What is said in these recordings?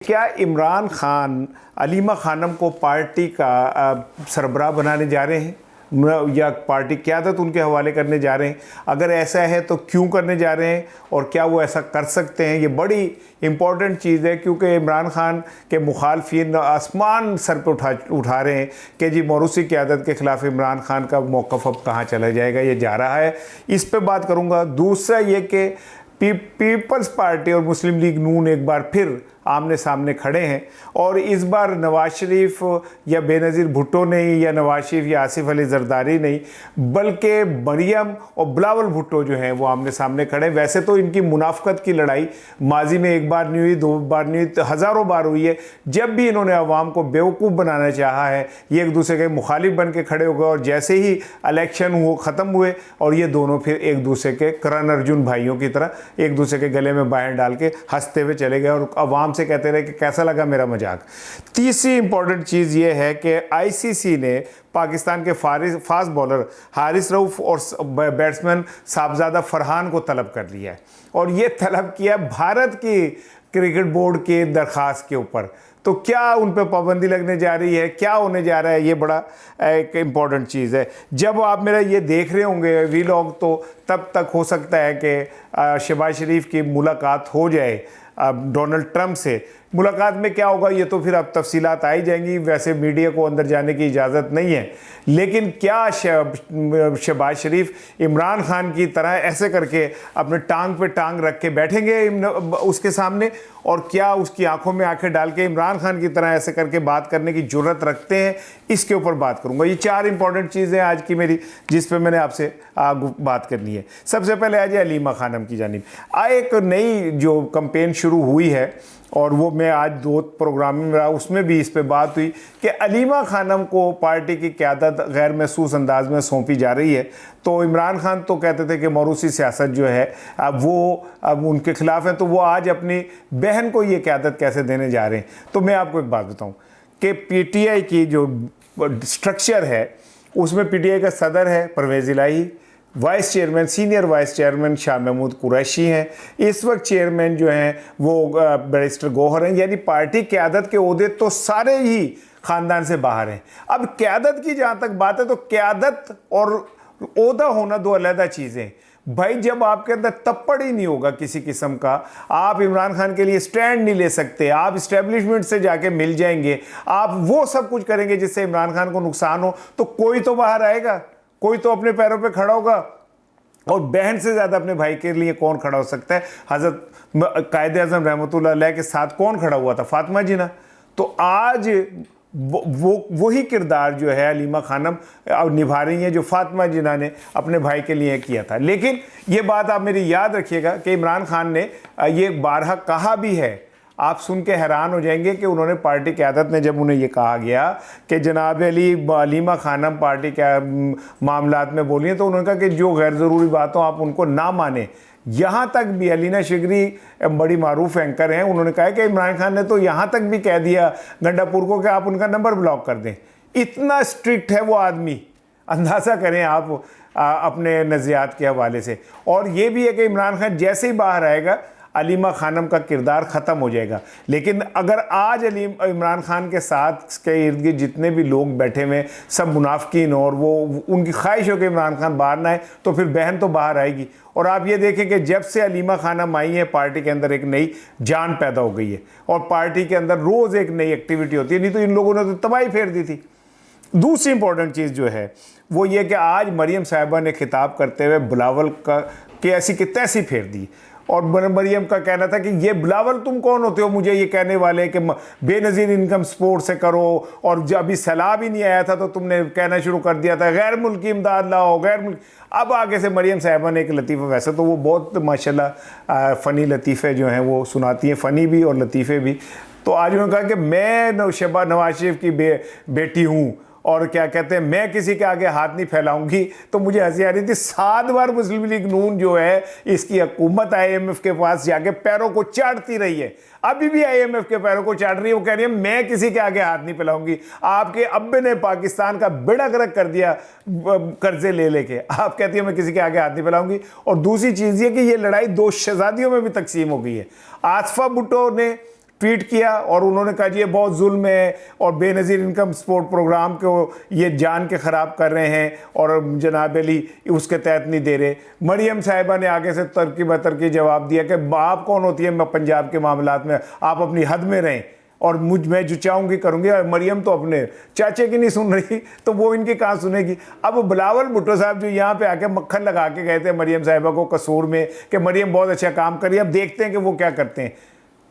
क्या इमरान खान अलीमा खानम को पार्टी का सरबराह बनाने जा रहे हैं या पार्टी क़यादत उनके हवाले करने जा रहे हैं? अगर ऐसा है तो क्यों करने जा रहे हैं और क्या वो ऐसा कर सकते हैं? ये बड़ी इम्पॉर्टेंट चीज़ है क्योंकि इमरान खान के मुखालफिन आसमान सर पर उठा रहे हैं कि जी मोरूसी क़यादत के ख़िलाफ़ इमरान खान का मौक़िफ़ अब कहाँ चला जाएगा, ये जा रहा है। इस पर बात करूँगा। दूसरा ये कि पीपल्स पार्टी और मुस्लिम लीग नून एक बार फिर आमने सामने खड़े हैं और इस बार नवाज शरीफ या बेनज़ीर भुट्टो नहीं या नवाज शरीफ या आसिफ अली जरदारी नहीं बल्कि मरियम और बिलावल भुट्टो जो हैं वो आमने सामने खड़े हैं। वैसे तो इनकी मुनाफ़क़त की लड़ाई माजी में एक बार नहीं हुई, दो बार नहीं हुई, हज़ारों बार हुई है। जब भी इन्होंने अवाम को बेवकूफ़ बनाना चाहा है ये एक दूसरे के मुखालिफ बन के खड़े हो गए और जैसे ही इलेक्शन ख़त्म हुए और ये दोनों फिर एक दूसरे के करण अर्जुन भाइयों की तरह एक दूसरे के गले में बाहें डाल के हंसते हुए चले गए और अवाम से कहते रहे कि कैसा लगा मेरा मजाक। तीसरी इंपॉर्टेंट चीज़ ये है कि आईसीसी ने पाकिस्तान के फास्ट बॉलर हारिस रऊफ़ और बैट्समैन साहबजादा फरहान को तलब कर लिया है और ये तलब किया भारत की क्रिकेट बोर्ड के दरख्वास्त के ऊपर। तो क्या उन पर पाबंदी लगने जा रही है, क्या होने जा रहा है, ये बड़ा एक इम्पॉर्टेंट चीज़ है। जब आप मेरा ये देख रहे होंगे वीलॉग तो तब तक हो सकता है कि शहबाज शरीफ की मुलाकात हो जाए डोनाल्ड ट्रंप से। मुलाकात में क्या होगा ये तो फिर अब तफसीलात आई जाएंगी। वैसे मीडिया को अंदर जाने की इजाज़त नहीं है, लेकिन क्या शहबाज शरीफ इमरान खान की तरह ऐसे करके अपने टांग पे टांग रख के बैठेंगे उसके सामने और क्या उसकी आंखों में आंखें डाल के इमरान खान की तरह ऐसे करके बात करने की जुर्रत रखते हैं? इसके ऊपर बात करूंगा। ये चार इंपॉर्टेंट चीज़ें आज की मेरी जिस पे मैंने आपसे बात करनी है। सबसे पहले आज अलीमा खानम की जानिब एक नई जो कैंपेन शुरू हुई है और वो मैं आज दो प्रोग्राम में रहा उसमें भी इस पे बात हुई कि अलीमा खानम को पार्टी की क़यादत गैर महसूस अंदाज में सौंपी जा रही है। तो इमरान खान तो कहते थे कि मोरूसी सियासत जो है अब उनके ख़िलाफ़ है, तो वो आज अपनी बहन को ये क़यादत कैसे देने जा रहे हैं। तो मैं आपको एक बात बताऊं कि पीटीआई की जो स्ट्रक्चर है उसमें पीटीआई का सदर है Pervaiz Elahi, vice chairman senior vice chairman Shah Mahmood Qureshi हैं, इस वक्त चेयरमैन जो हैं वो बैरिस्टर गौहर हैं। यानी पार्टी क़यादत के ओहदे तो सारे ही ख़ानदान से बाहर हैं। अब क़यादत की जहाँ तक बात है तो क़यादत और ओहदा होना दो अलग चीज़ें। भाई जब आपके अंदर तप्पड़ ही नहीं होगा किसी किस्म का, आप इमरान खान के लिए स्टैंड नहीं ले सकते, आप इस्टेब्लिशमेंट से जाके मिल जाएंगे, आप वो सब कुछ करेंगे जिससे इमरान खान को नुकसान हो, तो कोई तो बाहर आएगा, कोई तो अपने पैरों पे खड़ा होगा। और बहन से ज़्यादा अपने भाई के लिए कौन खड़ा हो सकता है? हज़रत कायद-ए-आज़म रहमतुल्लाह अलैह के साथ कौन खड़ा हुआ था? फातिमा जिन्ना। तो आज वही किरदार जो है अलीमा खानम निभा रही हैं जो फातिमा जिन्ना ने अपने भाई के लिए किया था। लेकिन ये बात आप मेरी याद रखिएगा कि इमरान खान ने ये बारहा कहा भी है, आप सुन के हैरान हो जाएंगे कि उन्होंने पार्टी क़यादत ने जब उन्हें ये कहा गया कि जनाब अलीमा खानम पार्टी के मामलात में बोली तो उन्होंने कहा कि जो गैर ज़रूरी बात हो आप उनको ना माने। यहाँ तक भी अलीना शिगरी बड़ी मारूफ एंकर हैं, उन्होंने कहा कि इमरान खान ने तो यहाँ तक भी कह दिया गंडापुर को कि आप उनका नंबर ब्लॉक कर दें। इतना स्ट्रिक्ट है वो आदमी, अंदाज़ा करें आप अपने नज़रियात के हवाले से। और ये भी है कि इमरान खान जैसे ही बाहर आएगा अलीमा खानम का किरदार ख़त्म हो जाएगा। लेकिन अगर आज इमरान खान के साथ के इर्द गिर्द जितने भी लोग बैठे हुए सब मुनाफिकीन और वो उनकी ख्वाहिश हो कि इमरान खान बाहर ना आए तो फिर बहन तो बाहर आएगी। और आप ये देखें कि जब से अलीमा खानम आई है पार्टी के अंदर एक नई जान पैदा हो गई है और पार्टी के अंदर रोज़ एक नई एक्टिविटी होती है, नहीं तो इन लोगों ने तो तबाही फेर दी थी। दूसरी इंपॉर्टेंट चीज़ जो है वो ये कि आज मरियम साहिबा ने खिताब करते हुए बिलावल का कि ऐसी कि तैसी फेर दी और मरियम का कहना था कि ये बिलावल तुम कौन होते हो मुझे ये कहने वाले कि बेनज़ीर इनकम सपोर्ट से करो, और जब अभी सैलाब ही नहीं आया था तो तुमने कहना शुरू कर दिया था गैर मुल्की इमदाद लाओ गैर मुल्क। अब आगे से मरियम साहिबा ने एक लतीफ़ा, वैसे तो वो बहुत माशाल्लाह फ़नी लतीफ़े जो हैं वो सुनाती हैं, फ़नी भी और लतीफ़े भी। तो आज उन्होंने कहा कि मैं नवाज शरीफ की बेटी हूँ और क्या कहते हैं मैं किसी के आगे हाथ नहीं फैलाऊंगी। तो मुझे हंसी आ रही थी। 7 बार मुस्लिम लीग नून जो है इसकी हुकूमत IMF के पास जाके पैरों को चाटती रही है, अभी भी IMF के पैरों को चाट रही है। वो कह रही है मैं किसी के आगे हाथ नहीं फैलाऊंगी। आपके अब्बे ने पाकिस्तान का बेड़ा गर्क कर दिया कर्जे ले लेके, आप कहती है मैं किसी के आगे हाथ नहीं फैलाऊंगी। और दूसरी चीज़ ये कि ये लड़ाई 2 शहजादियों में भी तकसीम हो गई है। आसफा भुट्टो ने ट्वीट किया और उन्होंने कहा जी ये बहुत जुल्म है और बेनज़ीर इनकम सपोर्ट प्रोग्राम को ये जान के ख़राब कर रहे हैं और जनाब अली उसके तहत नहीं दे रहे। मरियम साहिबा ने आगे से तरकी बतरकी जवाब दिया कि आप कौन होती है मैं पंजाब के मामलात में, आप अपनी हद में रहें और मैं जो चाहूँगी करूँगी। और मरियम तो अपने चाचे की नहीं सुन रही तो वो इनकी कहाँ सुनेगी। अब बिलावल भुट्टो साहब जो यहाँ पे आके मक्खन लगा के गए थे मरियम साहिबा को कसूर में कि मरियम बहुत अच्छा काम करी, अब देखते हैं कि वो क्या करते हैं।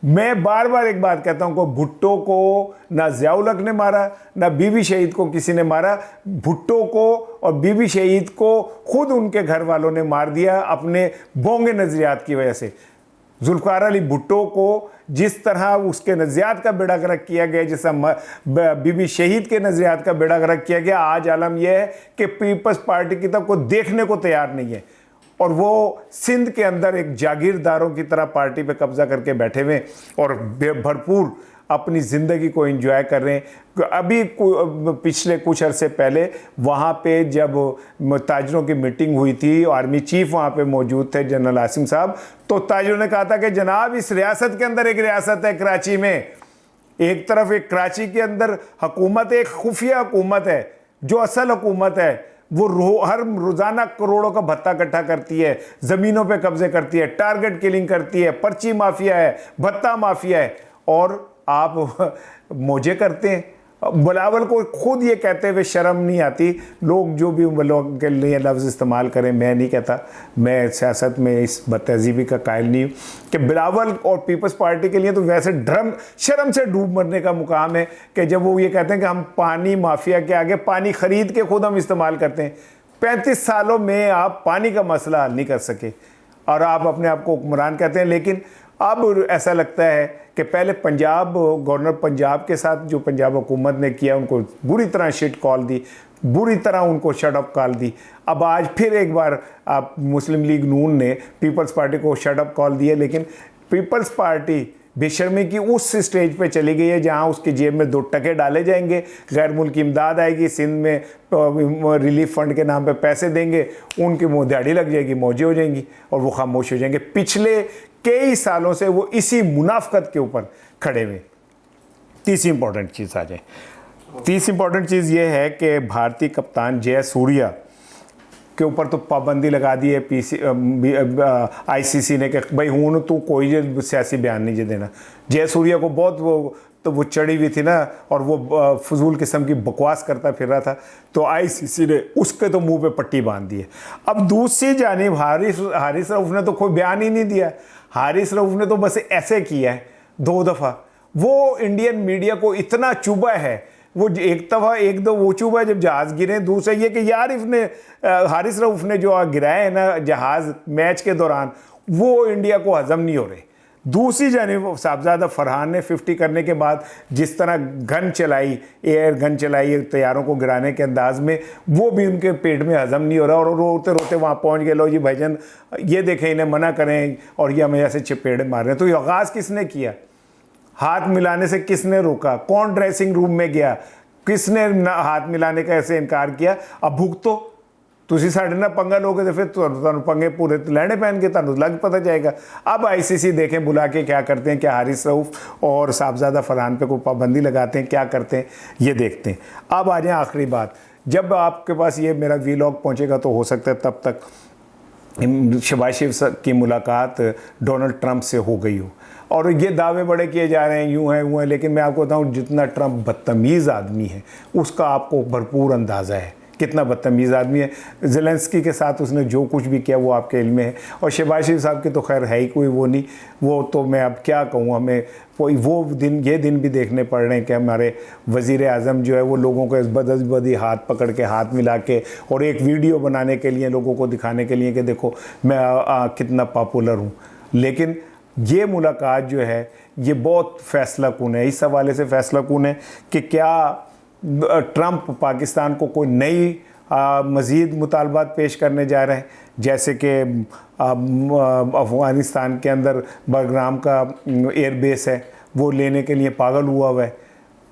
मैं बार बार एक बात कहता हूँ को भुट्टो को ना ज़ियाउल हक ने मारा ना बीबी शहीद को किसी ने मारा। भुट्टो को और बीबी शहीद को खुद उनके घर वालों ने मार दिया अपने बोंगे नज़रियात की वजह से। जुल्फ़िकार अली भुट्टो को जिस तरह उसके नज़रियात का बेड़ा गर्क किया गया, जैसा बीबी शहीद के नज़रियात का बेड़ा गर्क किया गया, आज आलम यह है कि पीपल्स पार्टी की तरफ को देखने को तैयार नहीं है और वो सिंध के अंदर एक जागीरदारों की तरह पार्टी पे कब्जा करके बैठे हुए और भरपूर अपनी ज़िंदगी को एंजॉय कर रहे हैं। अभी पिछले कुछ अरसे पहले वहाँ पे जब ताजरों की मीटिंग हुई थी, आर्मी चीफ वहाँ पे मौजूद थे जनरल आसिम साहब, तो ताजरों ने कहा था कि जनाब इस रियासत के अंदर एक रियासत है कराची में, एक तरफ एक कराची के अंदर हुकूमत, एक खुफिया हुकूमत है जो असल हुकूमत है, वो हर रोज़ाना करोड़ों का भत्ता इकट्ठा करती है, ज़मीनों पे कब्जे करती है, टारगेट किलिंग करती है, पर्ची माफिया है, भत्ता माफिया है, और आप मौजे करते हैं। बिलावल को खुद ये कहते हुए शर्म नहीं आती। लोग जो भी लोग के लिए लफ्ज़ इस्तेमाल करें, मैं नहीं कहता, मैं सियासत में इस बदतहज़ीबी का कायल नहीं हूँ कि बिलावल और पीपल्स पार्टी के लिए तो वैसे शर्म से डूब मरने का मुकाम है कि जब वो ये कहते हैं कि हम पानी माफिया के आगे पानी ख़रीद के खुद हम इस्तेमाल करते हैं। 35 सालों में आप पानी का मसला हल नहीं कर सके और आप अपने आप को हुक्मरान कहते हैं। लेकिन अब ऐसा लगता है कि पहले पंजाब गवर्नर पंजाब के साथ जो पंजाब हुकूमत ने किया, उनको बुरी तरह शिट कॉल दी, बुरी तरह उनको शट अप कॉल दी। अब आज फिर एक बार आप मुस्लिम लीग नून ने पीपल्स पार्टी को शट अप कॉल दिए, लेकिन पीपल्स पार्टी बेशर्मी की उस स्टेज पे चली गई है जहां उसकी जेब में 2 टके डाले जाएंगे, गैर मुल्की इमदाद आएगी, सिंध में रिलीफ फंड के नाम पे पैसे देंगे, उनकी मुँह दिहाड़ी लग जाएगी, मौजे हो जाएंगी और वो खामोश हो जाएंगे। पिछले कई सालों से वो इसी मुनाफकत के ऊपर खड़े हुए। तीसरी इंपॉर्टेंट चीज़ आ जाए। तीसरी इंपॉर्टेंट चीज़ ये है कि भारतीय कप्तान जयसूर्या के ऊपर तो पाबंदी लगा दी है आईसीसी ने कि भाई हूँ तू कोई सियासी बयान नहीं देना। जयसूर्या को बहुत वो चढ़ी हुई थी ना और वो फजूल किस्म की बकवास करता फिर रहा था, तो आईसीसी ने उसके तो मुंह पे पट्टी बांध दी है। अब दूसरी जानिब हारिस रऊफ ने तो कोई बयान ही नहीं दिया। हारिस रऊफ ने तो बस ऐसे किया है 2 दफ़ा। वो इंडियन मीडिया को इतना चुभा है, वो एक दो वो चुभा जब जहाज़ गिरे, दूसरा ये कि यार इसने हारिस रऊफ ने जो गिराए हैं ना जहाज़ मैच के दौरान, वो इंडिया को हजम नहीं हो रहे। दूसरी जानिब साहबजादा फरहान ने 50 करने के बाद जिस तरह गन चलाई, एयर गन चलाई तैयारों को गिराने के अंदाज में, वो भी उनके पेट में हजम नहीं हो रहा और रोते रोते वहाँ पहुँच गए, लो जी भाईजान ये देखें इन्हें मना करें और ये हमें ऐसे चपेड़े मार रहे हैं। तो ये आगाज़ किसने किया? हाथ मिलाने से किसने रोका? कौन ड्रेसिंग रूम में गया? किसने हाथ मिलाने का ऐसे इनकार किया? अब भुगतो तुसी साढ़े ना पंगा लोगे तो फिर तुहानू पंगे पूरे लैने पैन के तुहानू लग पता जाएगा। अब आईसीसी देखें बुला के क्या करते हैं, क्या हारिस रऊफ और साहबजादा फरहान पे कोई पाबंदी लगाते हैं, क्या करते हैं, ये देखते हैं। अब आ जाए आखिरी बात, जब आपके पास ये मेरा वीलॉग पहुंचेगा तो हो सकता है तब तक शहबाज शरीफ की मुलाकात डोनाल्ड ट्रंप से हो गई हो और ये दावे बड़े किए जा रहे हैं यूँ है, लेकिन मैं आपको बताऊँ जितना ट्रंप बदतमीज़ आदमी है उसका आपको भरपूर अंदाज़ा है कितना बदतमीज़ आदमी है। ज़ेलेंस्की के साथ उसने जो कुछ भी किया वो आपके इल्म में है और शहबाज शरीफ साहब की तो खैर है ही कोई वो नहीं, वो तो मैं अब क्या कहूँ, हमें ये दिन भी देखने पड़ रहे हैं कि हमारे वज़ीर आज़म जो है वो लोगों को इस बदी हाथ पकड़ के हाथ मिला के और एक वीडियो बनाने के लिए लोगों को दिखाने के लिए कि देखो मैं कितना पॉपुलर हूँ। लेकिन ये मुलाकात जो है ये बहुत फ़ैसला कुन है। इस हवाले से फ़ैसला कुन है कि क्या ट्रंप पाकिस्तान को कोई नई मज़ीद मुतालबात पेश करने जा रहे हैं, जैसे कि अफ़गानिस्तान के अंदर बरग्राम का एयर बेस है वो लेने के लिए पागल हुआ है,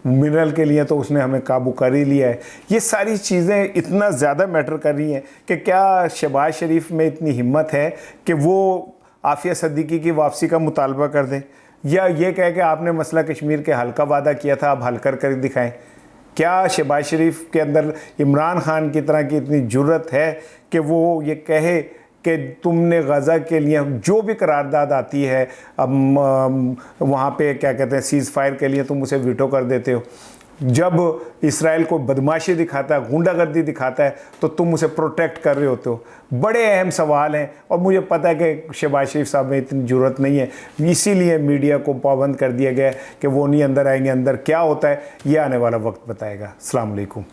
मिनरल के लिए तो उसने हमें काबू कर ही लिया है। ये सारी चीज़ें इतना ज़्यादा मैटर कर रही हैं कि क्या शहबाज शरीफ में इतनी हिम्मत है कि वो आफिया सिद्दीकी की वापसी का मुतालबा कर दें। या ये कह के आपने मसला कश्मीर के हल का वादा किया था, आप हल कर दिखाएं। क्या शहबाज शरीफ के अंदर इमरान खान की तरह की इतनी जुर्रत है कि वो ये कहे कि तुमने गज़ा के लिए जो भी करारदाद आती है वहाँ पे क्या कहते हैं सीज़ फायर के लिए तुम उसे वीटो कर देते हो। जब इसराइल को बदमाशी दिखाता है, गुंडागर्दी दिखाता है, तो तुम उसे प्रोटेक्ट कर रहे होते हो। बड़े अहम सवाल हैं और मुझे पता है कि शहबाज शरीफ साहब में इतनी ज़रूरत नहीं है, इसीलिए मीडिया को पाबंद कर दिया गया है कि वो नहीं अंदर आएंगे। अंदर क्या होता है ये आने वाला वक्त बताएगा। अस्सलाम वालेकुम।